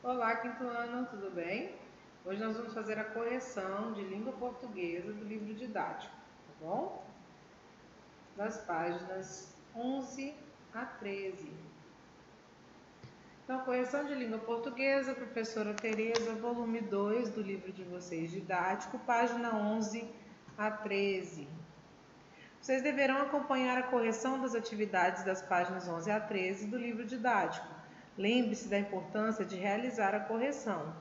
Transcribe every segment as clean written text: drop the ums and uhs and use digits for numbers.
Olá, quinto ano, tudo bem? Hoje nós vamos fazer a correção de língua portuguesa do livro didático, tá bom? Das páginas 11 a 13. Então, correção de língua portuguesa, professora Tereza, volume 2 do livro de vocês didático, página 11 a 13. Vocês deverão acompanhar a correção das atividades das páginas 11 a 13 do livro didático. Lembre-se da importância de realizar a correção.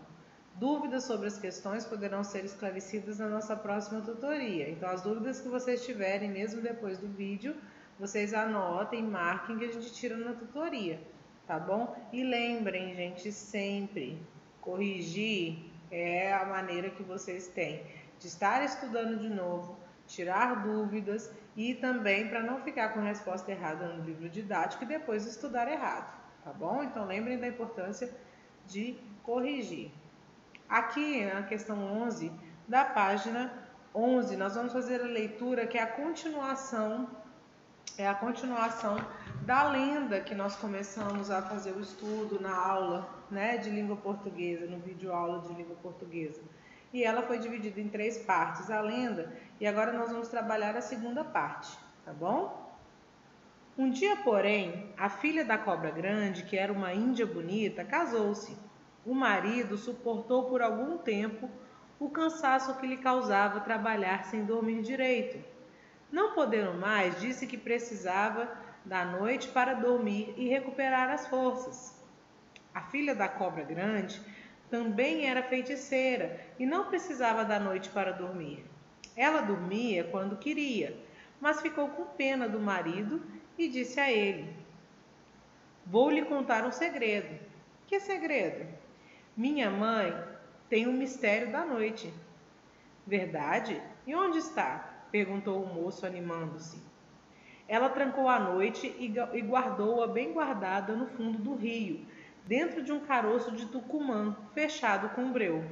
Dúvidas sobre as questões poderão ser esclarecidas na nossa próxima tutoria. Então, as dúvidas que vocês tiverem, mesmo depois do vídeo, vocês anotem, marquem que a gente tira na tutoria, tá bom? E lembrem, gente, sempre, corrigir é a maneira que vocês têm de estar estudando de novo, tirar dúvidas e também para não ficar com resposta errada no livro didático e depois estudar errado, tá bom? Então, lembrem da importância de corrigir. Aqui na questão 11 da página 11, nós vamos fazer a leitura que é a continuação da lenda que nós começamos a fazer o estudo na aula, né, de língua portuguesa, no vídeo aula de língua portuguesa. E ela foi dividida em 3 partes, a lenda, e agora nós vamos trabalhar a segunda parte, tá bom? Um dia, porém, a filha da cobra grande, que era uma índia bonita, casou-se. O marido suportou por algum tempo o cansaço que lhe causava trabalhar sem dormir direito. Não podendo mais, disse que precisava da noite para dormir e recuperar as forças. A filha da cobra grande também era feiticeira e não precisava da noite para dormir. Ela dormia quando queria, mas ficou com pena do marido e disse a ele: Vou lhe contar um segredo. Que segredo? Minha mãe tem um mistério da noite. Verdade? E onde está? Perguntou o moço, animando-se. Ela trancou a noite e guardou-a bem guardada no fundo do rio, dentro de um caroço de tucumã, fechado com breu.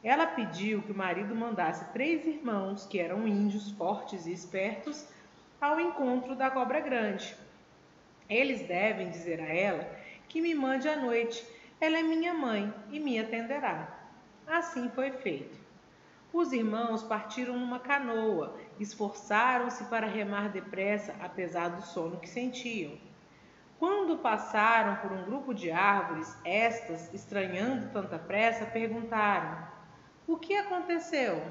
Ela pediu que o marido mandasse 3 irmãos, que eram índios fortes e espertos, ao encontro da cobra grande. Eles devem dizer a ela que me mande à noite. Ela é minha mãe e me atenderá. Assim foi feito. Os irmãos partiram numa canoa, esforçaram-se para remar depressa, apesar do sono que sentiam. Quando passaram por um grupo de árvores, estas, estranhando tanta pressa, perguntaram: O que aconteceu?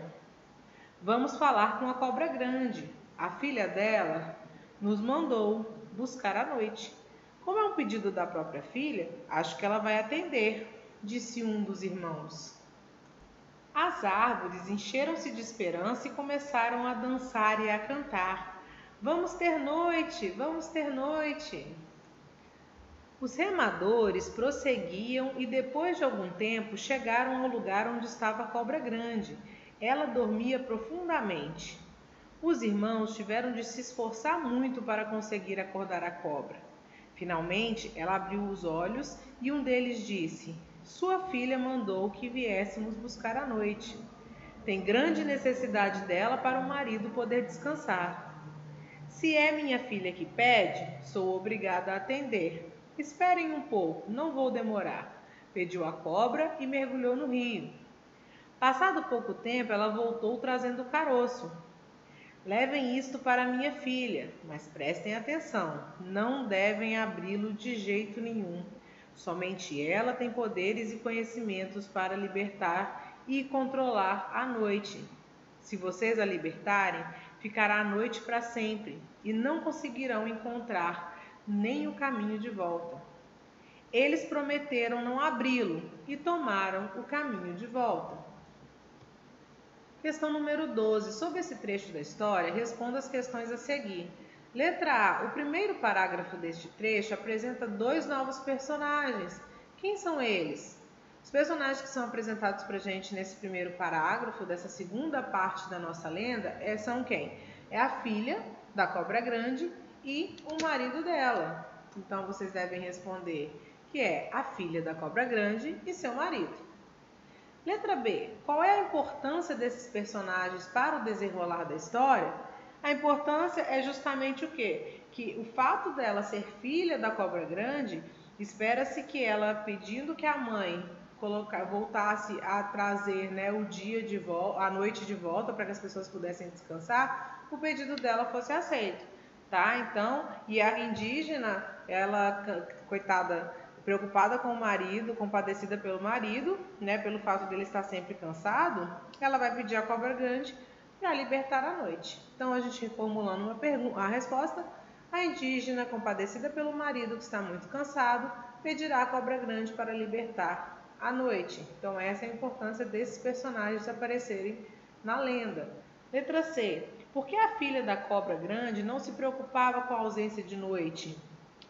Vamos falar com a cobra grande. A filha dela nos mandou buscar à noite. Como é um pedido da própria filha, acho que ela vai atender, disse um dos irmãos. As árvores encheram-se de esperança e começaram a dançar e a cantar. Vamos ter noite, vamos ter noite. Os remadores prosseguiam e depois de algum tempo chegaram ao lugar onde estava a cobra grande. Ela dormia profundamente. Os irmãos tiveram de se esforçar muito para conseguir acordar a cobra. Finalmente, ela abriu os olhos e um deles disse: Sua filha mandou que viéssemos buscar à noite. Tem grande necessidade dela para o marido poder descansar. Se é minha filha que pede, sou obrigada a atender. Esperem um pouco, não vou demorar, pediu a cobra e mergulhou no rio. Passado pouco tempo, ela voltou trazendo o caroço. Levem isto para minha filha, mas prestem atenção, não devem abri-lo de jeito nenhum. Somente ela tem poderes e conhecimentos para libertar e controlar a noite. Se vocês a libertarem, ficará a noite para sempre e não conseguirão encontrar nem o caminho de volta. Eles prometeram não abri-lo e tomaram o caminho de volta. Questão número 12. Sobre esse trecho da história, responda as questões a seguir. Letra A. O primeiro parágrafo deste trecho apresenta 2 novos personagens. Quem são eles? Os personagens que são apresentados para a gente nesse primeiro parágrafo, dessa segunda parte da nossa lenda, são quem? É a filha da cobra grande e o marido dela. Então, vocês devem responder que é a filha da cobra grande e seu marido. Letra B. Qual é a importância desses personagens para o desenrolar da história? A importância é justamente o quê? Que o fato dela ser filha da cobra grande Espera-se que ela, pedindo que a mãe voltasse a trazer, né, o dia de volta, a noite de volta, para que as pessoas pudessem descansar, o pedido dela fosse aceito, tá? Então, e a indígena, ela, coitada, preocupada com o marido, compadecida pelo marido, né, pelo fato dele estar sempre cansado, ela vai pedir a cobra grande para libertar a noite. Então, a gente reformulando a resposta, a indígena, compadecida pelo marido que está muito cansado, pedirá a cobra grande para libertar a noite. Então, essa é a importância desses personagens aparecerem na lenda. Letra C. Por que a filha da cobra grande não se preocupava com a ausência de noite?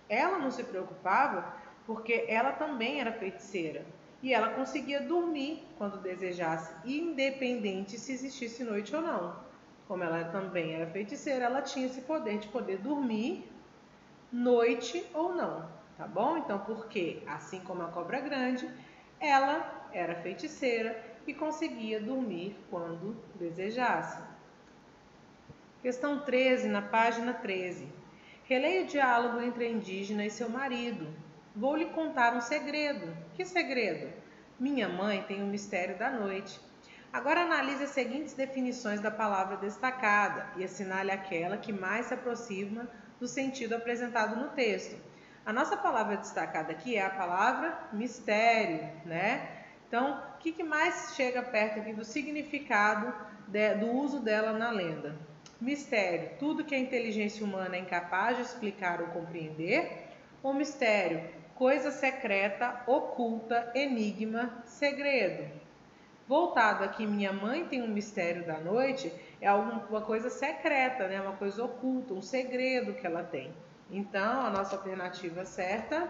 Ela não se preocupava porque ela também era feiticeira e ela conseguia dormir quando desejasse, independente se existisse noite ou não. Como ela também era feiticeira, ela tinha esse poder de poder dormir noite ou não, tá bom? Então, porque assim como a cobra grande, ela era feiticeira e conseguia dormir quando desejasse. Questão 13, na página 13. Releia o diálogo entre a indígena e seu marido. Vou lhe contar um segredo. Que segredo? Minha mãe tem o mistério da noite. Agora analise as seguintes definições da palavra destacada e assinale aquela que mais se aproxima do sentido apresentado no texto. A nossa palavra destacada aqui é a palavra mistério, né? Então, o que mais chega perto aqui do significado do uso dela na lenda? Mistério, tudo que a inteligência humana é incapaz de explicar ou compreender. Ou mistério, coisa secreta, oculta, enigma, segredo. Voltado aqui, minha mãe tem um mistério da noite, é alguma coisa secreta, né? Uma coisa oculta, um segredo que ela tem. Então, a nossa alternativa certa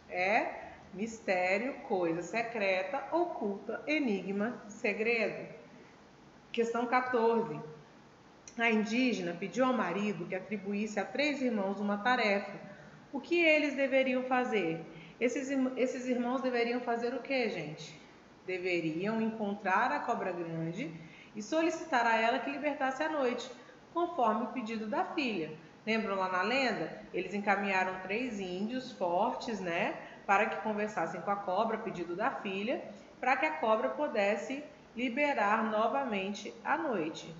é mistério, coisa secreta, oculta, enigma, segredo. Questão 14. A indígena pediu ao marido que atribuísse a 3 irmãos uma tarefa. O que eles deveriam fazer? Esses irmãos deveriam fazer o que, gente? Deveriam encontrar a cobra grande e solicitar a ela que libertasse a noite, conforme o pedido da filha. Lembram lá na lenda? Eles encaminharam 3 índios fortes, né, para que conversassem com a cobra, pedido da filha, para que a cobra pudesse liberar novamente a noite.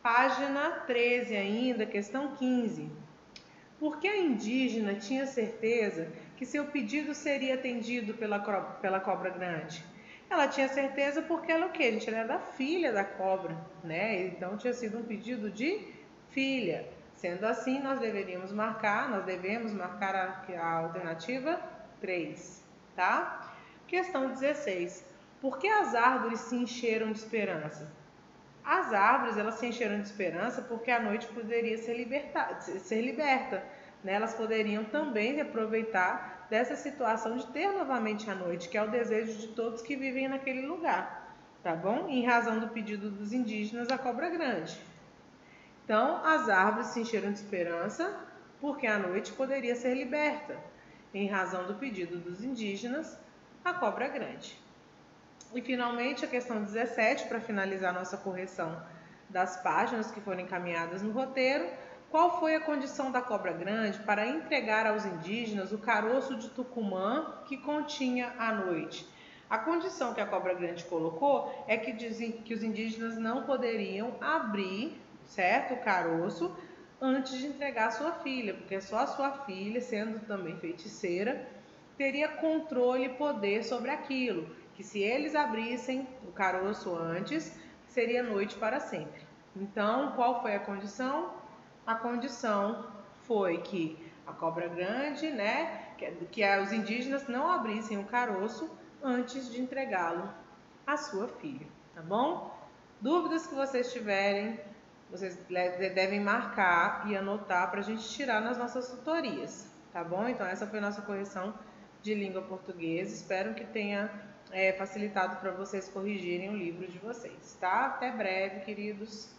Página 13 ainda, questão 15. Por que a indígena tinha certeza que seu pedido seria atendido pela cobra grande? Ela tinha certeza porque ela o quê, gente? Ela era da filha da cobra, né? Então tinha sido um pedido de filha. Sendo assim, nós devemos marcar a alternativa 3, tá? Questão 16. Por que as árvores se encheram de esperança? As árvores, elas se encheram de esperança porque a noite poderia ser liberta, né? Elas poderiam também aproveitar dessa situação de ter novamente a noite, que é o desejo de todos que vivem naquele lugar, tá bom? Em razão do pedido dos indígenas, a cobra grande. Então, as árvores se encheram de esperança porque a noite poderia ser liberta, em razão do pedido dos indígenas, a cobra grande. E finalmente a questão 17, para finalizar nossa correção das páginas que foram encaminhadas no roteiro. Qual foi a condição da cobra grande para entregar aos indígenas o caroço de Tucumã que continha a noite? A condição que a cobra grande colocou é que os indígenas não poderiam abrir, certo, o caroço antes de entregar a sua filha, porque só a sua filha, sendo também feiticeira, teria controle e poder sobre aquilo, que se eles abrissem o caroço antes, seria noite para sempre. Então, qual foi a condição? A condição foi que a cobra grande, né, que os indígenas não abrissem o caroço antes de entregá-lo à sua filha, tá bom? Dúvidas que vocês tiverem, vocês devem marcar e anotar para a gente tirar nas nossas tutorias, tá bom? Então, essa foi a nossa correção de língua portuguesa. Espero que tenha facilitado para vocês corrigirem o livro de vocês, tá? Até breve, queridos!